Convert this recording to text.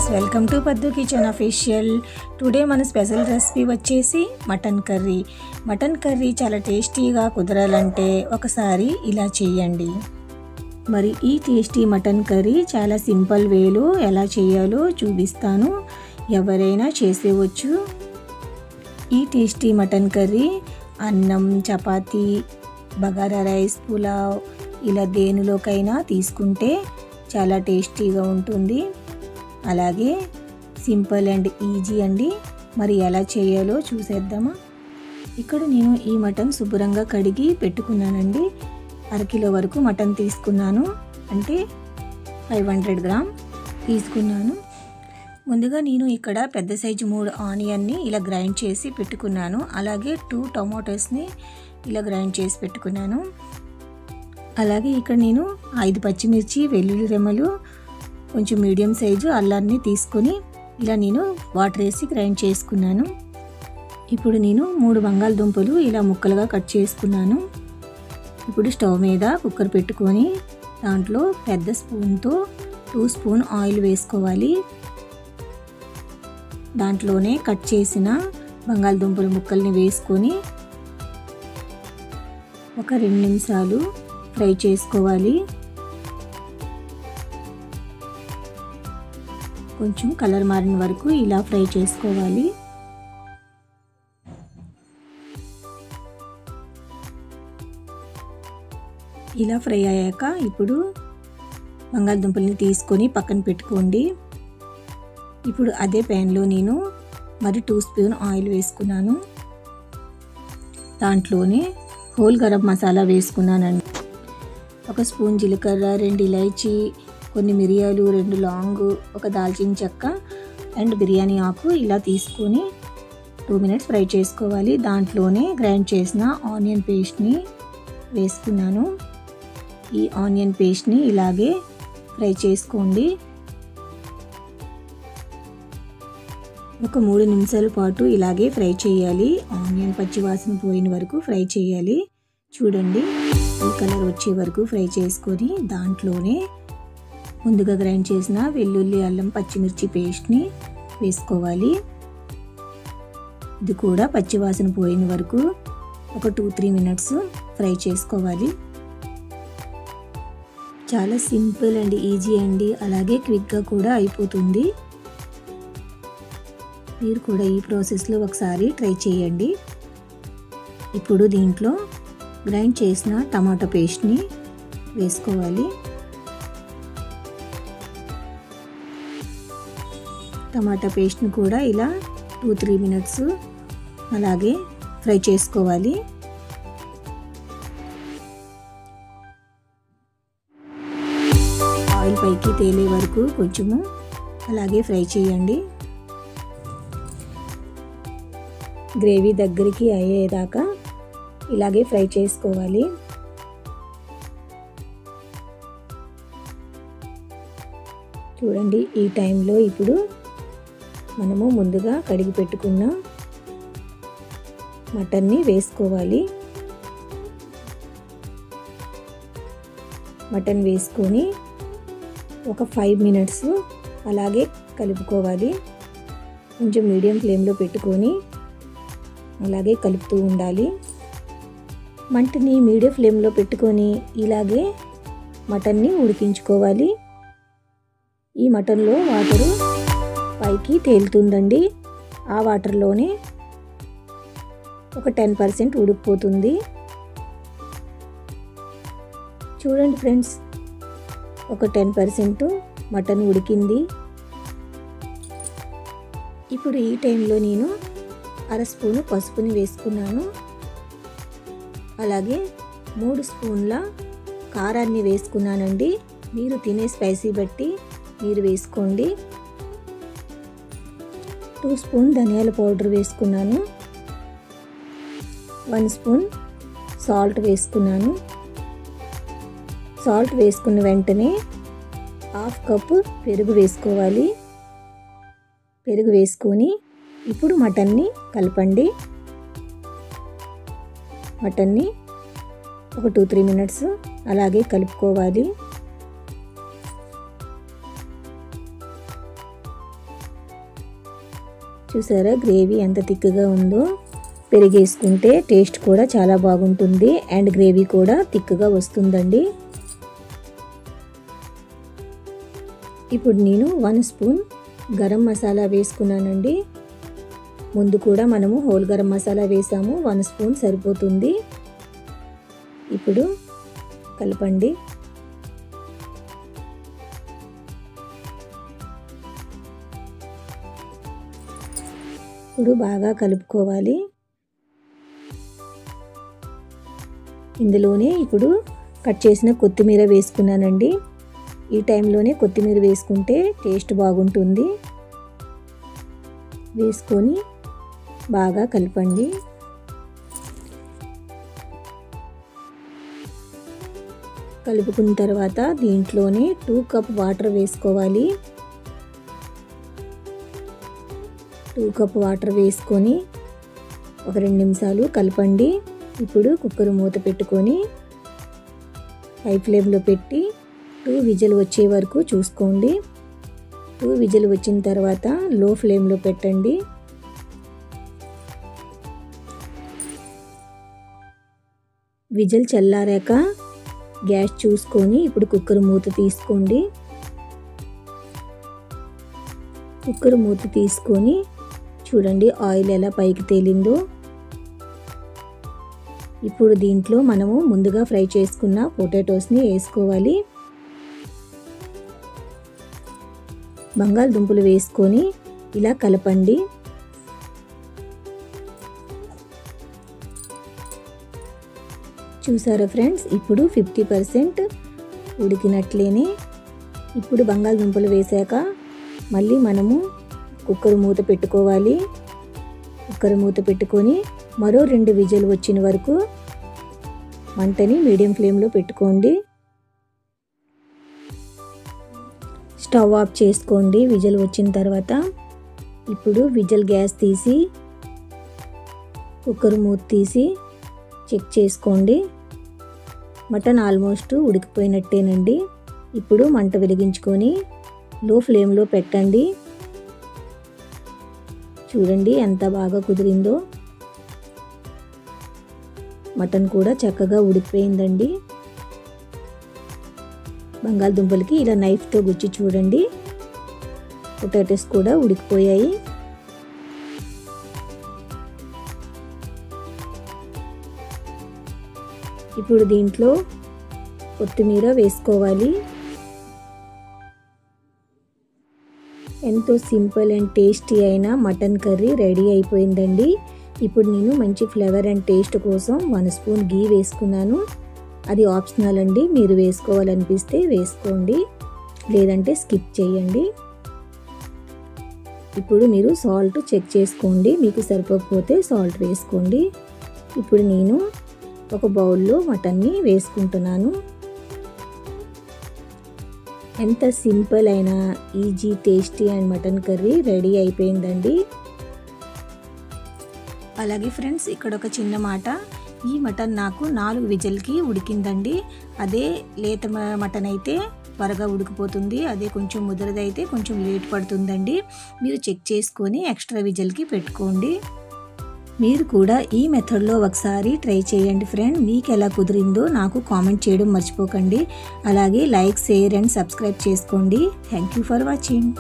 Friends, welcome to పద్దు kitchen official. Today మన special recipe వచ్చేసి మటన్ కర్రీ. మటన్ కర్రీ చాలా టేస్టీగా కుదరాలంటే ఒకసారి ఇలా చేయండి. మరి ఈ టేస్టీ మటన్ కర్రీ చాలా సింపుల్ వేలో ఎలా చేయాలో చూపిస్తాను. ఎవరైనా చేసేవచ్చు. ఈ టేస్టీ మటన్ కర్రీ అన్నం, చపాతీ, బగారా రైస్, పులావ్ ఇలా దేనిలోకైనా తీసుకుంటే చాలా టేస్టీగా ఉంటుంది. అలాగే సింపుల్ అండ్ ఈజీ అండి. మరి ఎలా చేయాలో చూసేద్దామా. ఇక్కడ నేను ఈ మటన్ శుభ్రంగా కడిగి పెట్టుకున్నానండి. అరకిలో వరకు మటన్ తీసుకున్నాను, అంటే 500 గ్రామ్ తీసుకున్నాను. ముందుగా నేను ఇక్కడ పెద్ద సైజు 3 ఆనియన్ని ఇలా గ్రైండ్ చేసి పెట్టుకున్నాను. అలాగే 2 టొమాటోస్ని ఇలా గ్రైండ్ చేసి పెట్టుకున్నాను. అలాగే ఇక్కడ నేను 5 పచ్చిమిర్చి, వెల్లుల్లి రెమ్మలు, కొంచెం మీడియం సైజు అల్లాన్ని తీసుకొని ఇలా నేను వాటర్ వేసి గ్రైండ్ చేసుకున్నాను. ఇప్పుడు నేను 3 బంగాళదుంపలు ఇలా ముక్కలుగా కట్ చేసుకున్నాను. ఇప్పుడు స్టవ్ మీద కుక్కర్ పెట్టుకొని దాంట్లో పెద్ద స్పూన్తో 2 స్పూన్ ఆయిల్ వేసుకోవాలి. దాంట్లోనే కట్ చేసిన బంగాళదుంపల ముక్కల్ని వేసుకొని ఒక 2 నిమిషాలు ఫ్రై చేసుకోవాలి. కొంచెం కలర్ మారిన వరకు ఇలా ఫ్రై చేసుకోవాలి. ఇలా ఫ్రై అయ్యాక ఇప్పుడు బంగాళదుంపల్ని తీసుకొని పక్కన పెట్టుకోండి. ఇప్పుడు అదే ప్యాన్లో నేను మరి 2 స్పూన్ ఆయిల్ వేసుకున్నాను. దాంట్లోనే హోల్ గరం మసాలా వేసుకున్నానండి. 1 స్పూన్ జీలకర్ర, 2 ఇలాచీ, కొన్ని మిరియాలు, 2 లవంగు, 1 దాల్చిన చెక్క అండ్ బిర్యానీ ఆకు ఇలా తీసుకొని 2 మినిట్స్ ఫ్రై చేసుకోవాలి. దాంట్లోనే గ్రైండ్ చేసిన ఆనియన్ పేస్ట్ని వేసుకున్నాను. ఈ ఆనియన్ పేస్ట్ని ఇలాగే ఫ్రై చేసుకోండి. ఒక 3 నిమిషాల పాటు ఇలాగే ఫ్రై చేయాలి. ఆనియన్ పచ్చివాసన పోయిన వరకు ఫ్రై చేయాలి. చూడండి, ఈ కలర్ వచ్చే వరకు ఫ్రై చేసుకొని దాంట్లోనే ముందుగా గ్రైండ్ చేసిన వెల్లుల్లి, అల్లం, పచ్చిమిర్చి పేస్ట్ని వేసుకోవాలి. ఇది కూడా పచ్చివాసన పోయిన వరకు ఒక 2-3 మినిట్స్ ఫ్రై చేసుకోవాలి. చాలా సింపుల్ అండ్ ఈజీ అండి. అలాగే క్విక్గా కూడా అయిపోతుంది. మీరు కూడా ఈ ప్రాసెస్లో ఒకసారి ట్రై చేయండి. ఇప్పుడు దీంట్లో గ్రైండ్ చేసిన టమాటో పేస్ట్ని వేసుకోవాలి. టమాటా పేస్ట్ని కూడా ఇలా 2-3 మినిట్స్ అలాగే ఫ్రై చేసుకోవాలి. ఆయిల్ పైకి తేలే వరకు కొంచెము అలాగే ఫ్రై చేయండి. గ్రేవీ దగ్గరికి అయ్యేదాకా ఇలాగే ఫ్రై చేసుకోవాలి. చూడండి, ఈ టైంలో ఇప్పుడు మనము ముందుగా కడిగి పెట్టుకున్న మటన్ని వేసుకోవాలి. మటన్ వేసుకొని ఒక 5 మినిట్స్ అలాగే కలుపుకోవాలి. కొంచెం మీడియం ఫ్లేమ్లో పెట్టుకొని అలాగే కలుపుతూ ఉండాలి. మంటని మీడియం ఫ్లేమ్లో పెట్టుకొని ఇలాగే మటన్ని ఉడికించుకోవాలి. ఈ మటన్లో వాటరు పైకి తేలుతుందండి. ఆ వాటర్లోనే ఒక 10% ఉడికిపోతుంది. చూడండి ఫ్రెండ్స్, ఒక 10% మటన్ ఉడికింది. ఇప్పుడు ఈ టైంలో నేను 1/2 స్పూను పసుపుని వేసుకున్నాను. అలాగే 3 స్పూన్ల కారాన్ని వేసుకున్నానండి. మీరు తినే స్పైసీ బట్టి మీరు వేసుకోండి. 2 స్పూన్ ధనియాల పౌడర్ వేసుకున్నాను. 1 స్పూన్ సాల్ట్ వేసుకున్నాను. సాల్ట్ వేసుకున్న వెంటనే 1/2 కప్పు పెరుగు వేసుకోవాలి. పెరుగు వేసుకొని ఇప్పుడు మటన్ని కలపండి. మటన్ని ఒక 2-3 మినిట్స్ అలాగే కలుపుకోవాలి. చూసారా గ్రేవీ ఎంత థిక్గా ఉందో. పెరిగేసుకుంటే టేస్ట్ కూడా చాలా బాగుంటుంది అండ్ గ్రేవీ కూడా థిక్గా వస్తుందండి. ఇప్పుడు నేను 1 స్పూన్ గరం మసాలా వేసుకున్నానండి. ముందు కూడా మనము హోల్ గరం మసాలా వేసాము, 1 స్పూన్ సరిపోతుంది. ఇప్పుడు కలపండి. ఇప్పుడు బాగా కలుపుకోవాలి. ఇందులోనే ఇప్పుడు కట్ చేసిన కొత్తిమీర వేసుకున్నానండి. ఈ టైంలోనే కొత్తిమీర వేసుకుంటే టేస్ట్ బాగుంటుంది. వేసుకొని బాగా కలపండి. కలుపుకున్న తర్వాత దీంట్లోనే 2 కప్ వాటర్ వేసుకోవాలి. 2 కప్ వాటర్ వేసుకొని ఒక 2 నిమిషాలు కలపండి. ఇప్పుడు కుక్కర్ మూత పెట్టుకొని హై ఫ్లేమ్లో పెట్టి 2 విజిల్ వచ్చే వరకు చూసుకోండి. 2 విజిల్ వచ్చిన తర్వాత లో ఫ్లేమ్లో పెట్టండి. విజిల్ చల్లారాక గ్యాస్ చూసుకొని ఇప్పుడు కుక్కర్ మూత తీసుకోండి. కుక్కర్ మూత తీసుకొని చూడండి ఆయిల్ ఎలా పైకి తేలిందో. ఇప్పుడు దీంట్లో మనము ముందుగా ఫ్రై చేసుకున్న పొటాటోస్ని వేసుకోవాలి. బంగాళదుంపలు వేసుకొని ఇలా కలపండి. చూసారా ఫ్రెండ్స్, ఇప్పుడు 50% ఉడికినట్లేనే. ఇప్పుడు బంగాళదుంపలు వేసాక మళ్ళీ మనము కుక్కర్ మూత పెట్టుకోవాలి. కుక్కర్ మూత పెట్టుకొని మరో 2 విజిల్ వచ్చిన వరకు మంటని మీడియం ఫ్లేమ్లో పెట్టుకోండి. స్టవ్ ఆఫ్ చేసుకోండి విజిల్ వచ్చిన తర్వాత. ఇప్పుడు విజిల్ గ్యాస్ తీసి కుక్కర్ మూత తీసి చెక్ చేసుకోండి. మటన్ ఆల్మోస్ట్ ఉడికిపోయినట్టేనండి. ఇప్పుడు మంట వెలిగించుకొని లో ఫ్లేమ్లో పెట్టండి. చూడండి ఎంత బాగా కుదిరిందో. మటన్ కూడా చక్కగా ఉడికిపోయిందండి. బంగాళదుంపలకి ఇలా నైఫ్తో గుచ్చి చూడండి, పొటాటోస్ కూడా ఉడికిపోయాయి. ఇప్పుడు దీంట్లో కొత్తిమీర వేసుకోవాలి. ఎంతో సింపుల్ అండ్ టేస్టీ అయిన మటన్ కర్రీ రెడీ అయిపోయిందండి. ఇప్పుడు నేను మంచి ఫ్లేవర్ అండ్ టేస్ట్ కోసం 1 స్పూన్ గీ వేసుకున్నాను. అది ఆప్షనల్ అండి, మీరు వేసుకోవాలనిపిస్తే వేసుకోండి, లేదంటే స్కిప్ చేయండి. ఇప్పుడు మీరు సాల్ట్ చెక్ చేసుకోండి, మీకు సరిపోకపోతే సాల్ట్ వేసుకోండి. ఇప్పుడు నేను ఒక బౌల్లో మటన్ని వేసుకుంటున్నాను. ఎంత సింపుల్ అయిన easy tasty and mutton curry ready అయిపోయిందండి. అలాగే ఫ్రెండ్స్, ఇక్కడ ఒక చిన్న మాట, ఈ మటన్ నాకు 4 విజిల్కి ఉడికిందండి. అదే లేత మటన్ అయితే త్వరగా ఉడికిపోతుంది, అదే కొంచెం ముదరదైతే కొంచెం లేట్ పడుతుందండి. మీరు చెక్ చేసుకొని ఎక్స్ట్రా విజిల్కి పెట్టుకోండి. మీరు కూడా ఈ మెథడ్లో ఒకసారి ట్రై చేయండి ఫ్రెండ్. మీకు ఎలా కుదిరిందో నాకు కామెంట్ చేయడం మర్చిపోకండి. అలాగే లైక్, షేర్ అండ్ సబ్స్క్రైబ్ చేసుకోండి. Thank you for watching.